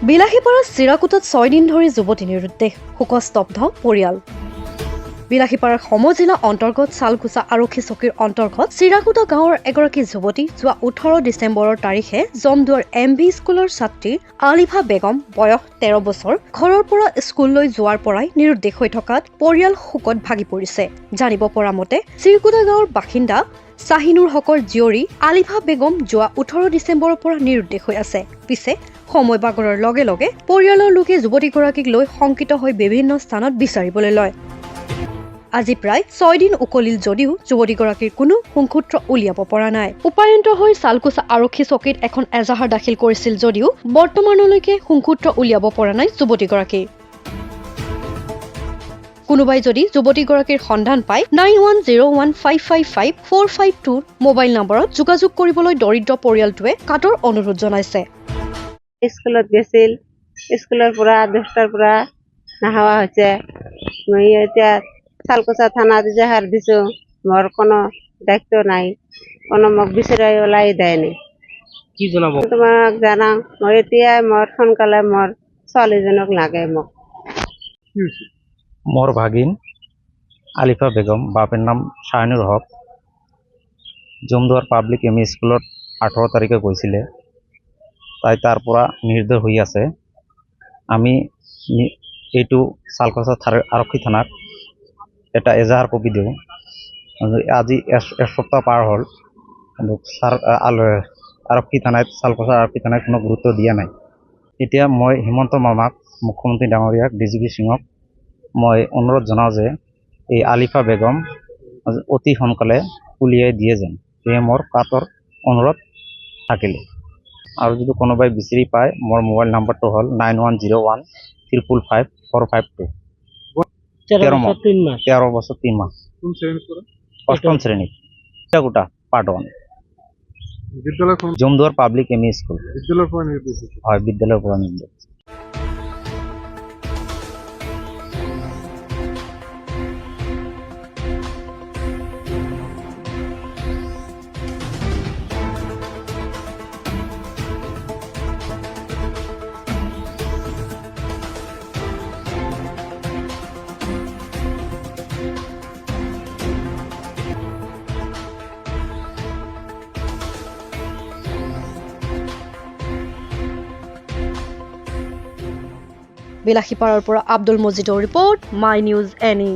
বিলাসীপাৰা চিৰাকুটত 6 দিন ধৰি যুৱতী নিৰুদ্দেশ, শোকস্তব্ধ পৰিয়াল। বিলাসীপাৰাৰ সমজিলা অন্তৰ্গত চালকুচা আৰক্ষী চকীৰ অন্তৰ্গত চিৰাকুটা গাঁৱৰ এগৰাকী যুৱতী যোৱা 18 ডিচেম্বৰৰ তাৰিখে জমদুৱাৰ MV স্কুলৰ ছাত্ৰী আলিফা বেগম বয়স 13 বছৰ ঘৰৰ পৰা স্কুললৈ যোৱাৰ পৰাই নিৰুদ্দেশ হৈ থকাত পৰিয়াল শোকত ভাগি পৰিছে। জানিব পৰা মতে চিৰকুটা গাঁৱৰ বাসিন্দা শাহিনুৰ হকৰ জীয়ৰী আলিফা বেগম যোৱা 18 ডিচেম্বৰৰ পৰা নিৰুদ্দেশ হৈ আছে। পিছে সময় বাগৰৰ লগে লগে পৰিয়ালৰ লোকে যুৱতীগৰাকীক লৈ শংকিত হৈ বিভিন্ন স্থানত বিচাৰিবলৈ লয়। আজি প্ৰায় 6 দিন উকলিল যদিও যুৱতীগৰাকীৰ কোনো সংসূত্ৰ উলিয়াব পৰা নাই। উপায়ন্ত হৈ চালকুচা আৰক্ষী চকীত এখন এজাহাৰ দাখিল কৰিছিল যদিও বৰ্তমানলৈকে সংসূত্ৰ উলিয়াব পৰা নাই যুৱতীগৰাকী। কোনোবাই যদি যুৱতীগৰাকীৰ সন্ধান পায় 9101555452 মোবাইল নম্বৰত যোগাযোগ কৰিবলৈ দৰিদ্ৰ পৰিয়ালটোৱে কাটৰ অনুৰোধ জনাইছে। স্কুলত গৈছিল, স্কুলৰ পৰা 10টাৰ পৰা নাহোৱা হৈছে। মই এতিয়া চালকুচা থানাত এজাহাৰ দিছো, মোৰ কোনো দায়িত্ব নাই, কোনো মোক বিচাৰি ওলাই দেয় নাই। কি জনাব? তোমাক জানাও, মই এতিয়া মোৰ সোনকালে মোৰ ছোৱালীজনক লাগে। মোক মোর ভাগিন আলিফা বেগম, বাপের নাম শাহিনুর হক, জমদুয়ার পাবলিক ME স্কুলত 18 তারিখে গৈছিলে। তাই তারপরা নির্দেশ হয়ে আছে। আমি এইটো চালকুচা আরক্ষী থানাত এটা এজাহার কপি দিওঁ। আজি এক সপ্তাহ পাৰ হ'ল, কিন্তু আৰক্ষী থানাত চালকুচা আৰক্ষী থানাত কোনো গুৰুত্ব দিয়া নাই। এতিয়া মই হিমন্ত মামাক, মুখ্যমন্ত্ৰী ডাঙৰীয়াক, DGP সিঙক মই অনুৰোধ জনাওঁ যে এই আলিফা বেগম অতি সোনকালে উলিয়াই দিয়ে যেন, সেয়ে মোৰ কাটৰ অনুৰোধ থাকিলে। আৰু যদি কোনোবাই বিচাৰি পায়, মোৰ মোবাইল নাম্বাৰটো হ'ল 9101555452। 13 বছৰ 3 মাহ। অষ্টম শ্ৰেণী, চিৰাকুটা part 1, Jamduar public ME school. হয়, বিদ্যালয়ৰ পৰা নিৰ্দেশ। বিলাসীপাৰাৰ পৰা Abdul মজিদৰ report, my news NE।